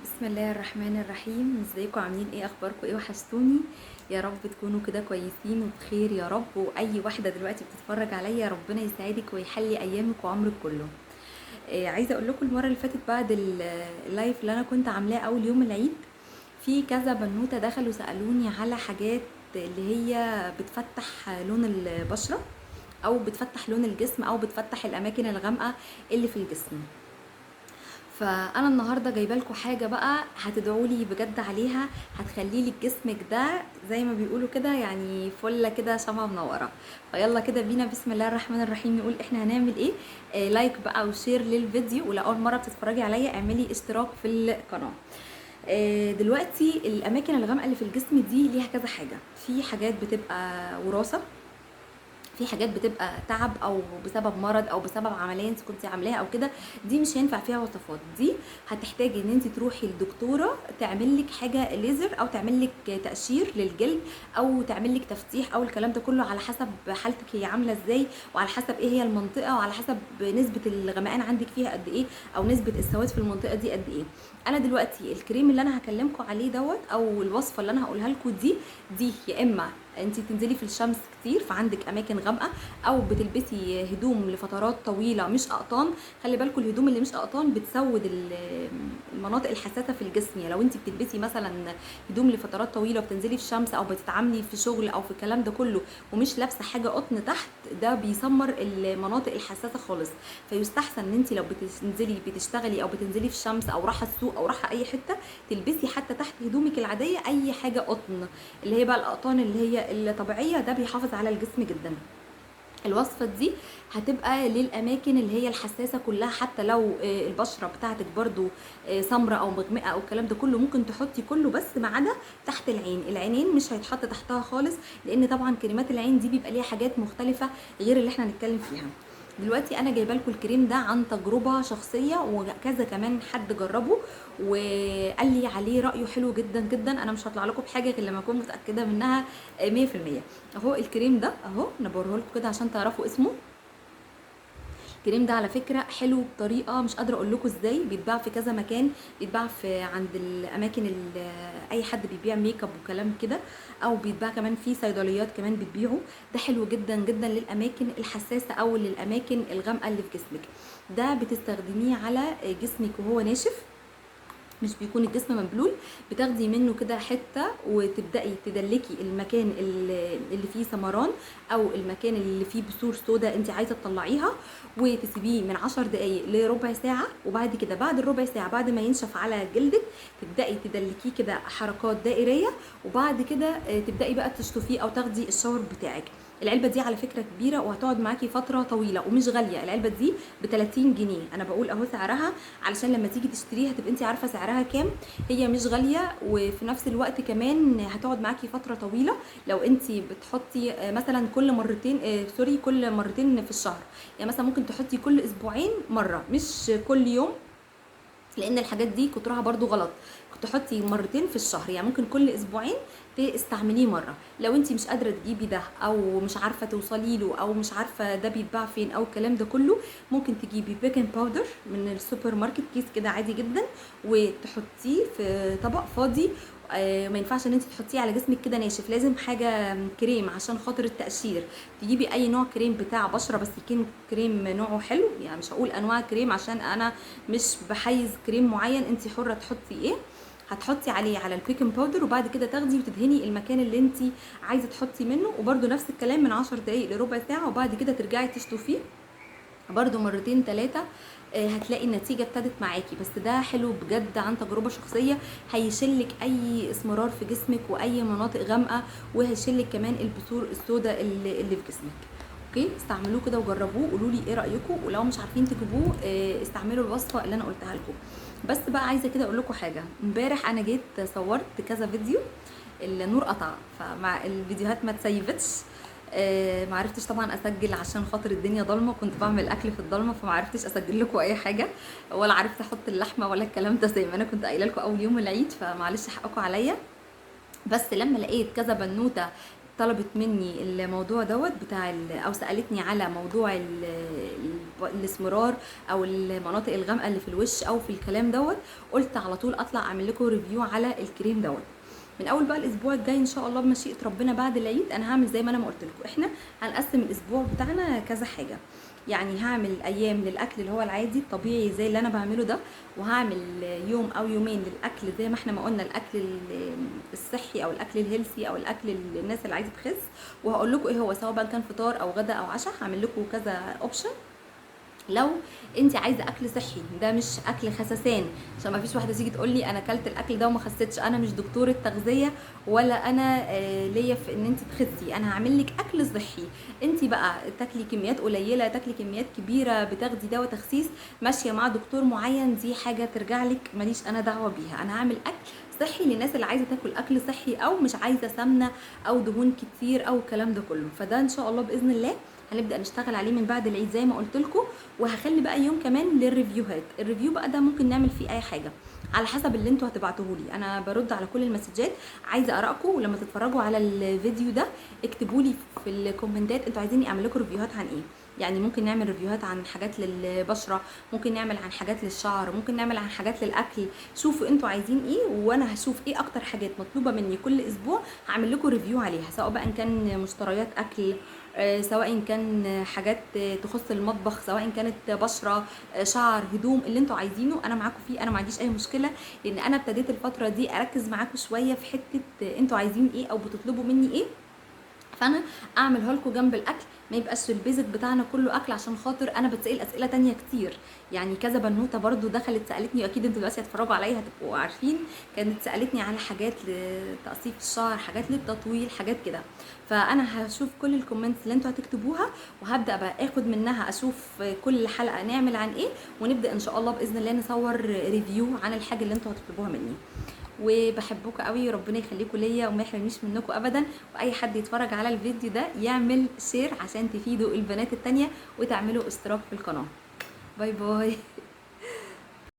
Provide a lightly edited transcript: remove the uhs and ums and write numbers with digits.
بسم الله الرحمن الرحيم. ازيكم؟ عاملين ايه؟ اخباركم ايه؟ وحشتوني. يا رب تكونوا كده كويسين وبخير يا رب. واي واحده دلوقتي بتتفرج عليا ربنا يسعدك ويحلي ايامك وعمرك كله. عايزه اقول لكم المره اللي فاتت بعد اللايف اللي انا كنت عاملاه اول يوم العيد، في كذا بنوته دخلوا سالوني على حاجات اللي هي بتفتح لون البشره او بتفتح لون الجسم او بتفتح الاماكن الغامقه اللي في الجسم. فانا النهارده جايبه لكم حاجه بقى هتدعوا لي بجد عليها، هتخلي لك جسمك ده زي ما بيقولوا كده يعني فله كده شمعة منوره. فيلا كده بينا بسم الله الرحمن الرحيم نقول احنا هنعمل ايه. لايك بقى وشير للفيديو، ولو اول مره بتتفرجي عليا اعملي اشتراك في القناه. دلوقتي الاماكن الغامقه اللي في الجسم دي ليها كذا حاجه. في حاجات بتبقى وراثه، في حاجات بتبقى تعب او بسبب مرض او بسبب عمليه انت كنتي عاملاها او كده، دي مش هينفع فيها وصفات. دي هتحتاجي ان انت تروحي لدكتوره تعمل لك حاجه ليزر او تعمل لك تقشير للجلد او تعمل لك تفتيح او الكلام ده كله، على حسب حالتك هي عامله ازاي وعلى حسب ايه هي المنطقه وعلى حسب نسبه الغمقان عندك فيها قد ايه او نسبه السواد في المنطقه دي قد ايه. انا دلوقتي الكريم اللي انا هكلمكم عليه دوت او الوصفه اللي انا هقولها لكم دي يا اما انت تنزلي في الشمس كتير فعندك اماكن غامقه، او بتلبسي هدوم لفترات طويله مش اقطان. خلي بالكم الهدوم اللي مش اقطان بتسود المناطق الحساسه في الجسم. يعني لو انت بتلبسي مثلا هدوم لفترات طويله وبتنزلي في الشمس او بتتعاملي في شغل او في الكلام ده كله ومش لابسه حاجه قطن تحت، ده بيسمر المناطق الحساسه خالص. فيستحسن ان انت لو بتنزلي بتشتغلي او بتنزلي في الشمس او رايحه السوق او رايحه اي حته تلبسي حتى تحت هدومك العاديه اي حاجه قطن، اللي هي بقى الاقطان اللي هي الطبيعيه. ده بيحافظ على الجسم جدا. الوصفه دي هتبقى للاماكن اللي هي الحساسه كلها، حتى لو البشره بتاعتك برضو سمراء او مغمقه او الكلام ده كله ممكن تحطي كله، بس ما عدا تحت العين. العينين مش هيتحط تحتها خالص، لان طبعا كريمات العين دي بيبقى ليها حاجات مختلفه غير اللي احنا هنتكلم فيها دلوقتي. انا جايبه لكم الكريم ده عن تجربه شخصيه، وكذا كمان حد جربه وقال لي عليه رايه حلو جدا جدا. انا مش هطلع لكم بحاجه غير لما اكون متاكده منها 100%. اهو الكريم ده اهو انا بوريه لكم كده عشان تعرفوا اسمه. الكريم ده على فكره حلو بطريقه مش قادره اقول لكم ازاي. بيتباع في كذا مكان، بيتباع في عند الاماكن اي حد بيبيع ميك اب وكلام كده، او بيتباع كمان في صيدليات كمان بتبيعه. ده حلو جدا جدا للاماكن الحساسه او للاماكن الغامقه اللي في جسمك. ده بتستخدميه على جسمك وهو ناشف، مش بيكون الجسم مبلول. بتاخدي منه كده حته وتبداي تدلكي المكان اللي فيه سمران او المكان اللي فيه بثور سودا انت عايزه تطلعيها، وتسيبيه من 10 دقايق لربع ساعه. وبعد كده بعد الربع ساعه بعد ما ينشف على جلدك تبداي تدلكيه كده حركات دائريه، وبعد كده تبداي بقى تشطفيه او تاخدي الشاور بتاعك. العلبه دي على فكره كبيره وهتقعد معاكي فتره طويله ومش غاليه. العلبه دي ب 30 جنيه. انا بقول اهو سعرها علشان لما تيجي تشتريها تبقى انت عارفه سعرها كام. هي مش غاليه، وفي نفس الوقت كمان هتقعد معاكي فتره طويله. لو انت بتحطي مثلا كل مرتين كل مرتين في الشهر. يعني مثلا ممكن تحطي كل اسبوعين مره مش كل يوم، لان الحاجات دي كترها برضو غلط. كنت تحطي مرتين في الشهر، يعني ممكن كل اسبوعين تستعمليه مره. لو انت مش قادره تجيبي ده او مش عارفه توصلي له او مش عارفه ده بيتباع فين او الكلام ده كله، ممكن تجيبي بيكنج باودر من السوبر ماركت، كيس كده عادي جدا، وتحطيه في طبق فاضي. ما ينفعش ان انت تحطيه على جسمك كده ناشف، لازم حاجه كريم عشان خاطر التقشير. تجيبي اي نوع كريم بتاع بشره بس يكون كريم نوعه حلو. يعني مش هقول انواع كريم عشان انا مش بحيز كريم معين، انت حره تحطي ايه. هتحطي عليه على البيكنج باودر، وبعد كده تاخدي وتدهني المكان اللي انت عايزه تحطي منه، وبرده نفس الكلام من 10 دقايق لربع ساعه، وبعد كده ترجعي تشطفيه برضو مرتين ثلاثة. هتلاقي النتيجة ابتدت معاكي. بس ده حلو بجد عن تجربة شخصية، هيشلك اي اسمرار في جسمك واي مناطق غامقة، وهيشلك كمان البثور السوداء اللي في جسمك. اوكي، استعملوه كده وجربوه، قولوا لي ايه رايكم. ولو مش عارفين تجيبوه استعملوا الوصفه اللي انا قلتها لكم. بس بقى عايزه كده اقول لكم حاجه. امبارح انا جيت صورت كذا فيديو، النور قطع فمع الفيديوهات ما تسيفتش. ما عرفتش طبعا اسجل عشان خاطر الدنيا ضلمه، كنت بعمل اكل في الضلمه فما عرفتش اسجل لكم اي حاجه، ولا عرفت احط اللحمه ولا الكلام ده زي ما انا كنت قايله لكم اول يوم العيد، فمعلش حقكم عليا. بس لما لقيت كذا بنوته طلبت مني الموضوع دوت بتاع او سالتني على موضوع الاسمرار او المناطق الغامقه اللي في الوش او في الكلام دوت، قلت على طول اطلع اعمل لكم ريفيو على الكريم دوت. من اول بقى الاسبوع الجاي ان شاء الله بمشيئه ربنا بعد العيد انا هعمل زي ما انا ما قلت لكم. احنا هنقسم الاسبوع بتاعنا كذا حاجه، يعني هعمل ايام للاكل اللي هو العادي الطبيعي زي اللي انا بعمله ده، وهعمل يوم او يومين للاكل زي ما احنا ما قلنا الاكل الصحي او الاكل الهيلثي او الاكل الناس اللي عايزه تخس، وهقول لكم ايه هو سواء بقى كان فطار او غدا او عشاء. هعمل لكم كذا اوبشن لو انت عايزه اكل صحي، ده مش اكل خسسان، عشان ما فيش واحده تيجي تقول لي انا اكلت الاكل ده وما خسيتش. انا مش دكتوره تغذيه ولا انا ليا في ان انت تخسي، انا هعمل لك اكل صحي. انت بقى تاكلي كميات قليله تاكلي كميات كبيره بتاخدي دواء تخسيس ماشيه مع دكتور معين، دي حاجه ترجع لك ماليش انا دعوه بيها. انا هعمل اكل صحي للناس اللي عايزه تاكل اكل صحي او مش عايزه سمنه او دهون كتير او الكلام ده كله. فده ان شاء الله باذن الله هنبدا نشتغل عليه من بعد العيد زي ما قلت لكم. وهخلي بقى يوم كمان للريفيوهات. الريفيو بقى ده ممكن نعمل فيه اي حاجه على حسب اللي انتوا هتبعتوه لي، انا برد على كل المسجات، عايزه ارائكم. ولما تتفرجوا على الفيديو ده اكتبوا لي في الكومنتات انتوا عايزيني اعمل لكم ريفيوهات عن ايه. يعني ممكن نعمل ريفيوهات عن حاجات للبشره، ممكن نعمل عن حاجات للشعر، ممكن نعمل عن حاجات للاكل. شوفوا انتوا عايزين ايه وانا هشوف ايه اكتر حاجات مطلوبه مني كل اسبوع هعمل لكم ريفيو عليها، سواء بقى ان كان مشتريات اكل، سواء كان حاجات تخص المطبخ، سواء كانت بشره، شعر، هدوم، اللي انتوا عايزينه انا معاكم فيه. انا ما عنديش اي مشكله، لان انا ابتديت الفتره دي اركز معاكم شويه في حته انتوا عايزين ايه او بتطلبوا مني ايه، فانا اعملها لكم جنب الاكل. ما يبقاش البيزك بتاعنا كله اكل، عشان خاطر انا بتسال اسئله تانية كتير. يعني كذا بنوته برضو دخلت سالتني، واكيد انتوا دلوقتي هتتفرجوا عليا هتبقوا عارفين، كانت سالتني على حاجات لتقصيف الشعر، حاجات للتطويل، حاجات كده. فانا هشوف كل الكومنتس اللي انتوا هتكتبوها وهبدا بقى اخد منها اشوف كل حلقه نعمل عن ايه، ونبدا ان شاء الله باذن الله نصور ريفيو عن الحاجه اللي انتوا هتطلبوها مني. وبحبكم قوي، ربنا يخليكم ليا وما يحرمنيش منكم ابدا. واي حد يتفرج على الفيديو ده يعمل شير عشان تفيدوا البنات التانية وتعملوا اشتراك في القناه. باي باي.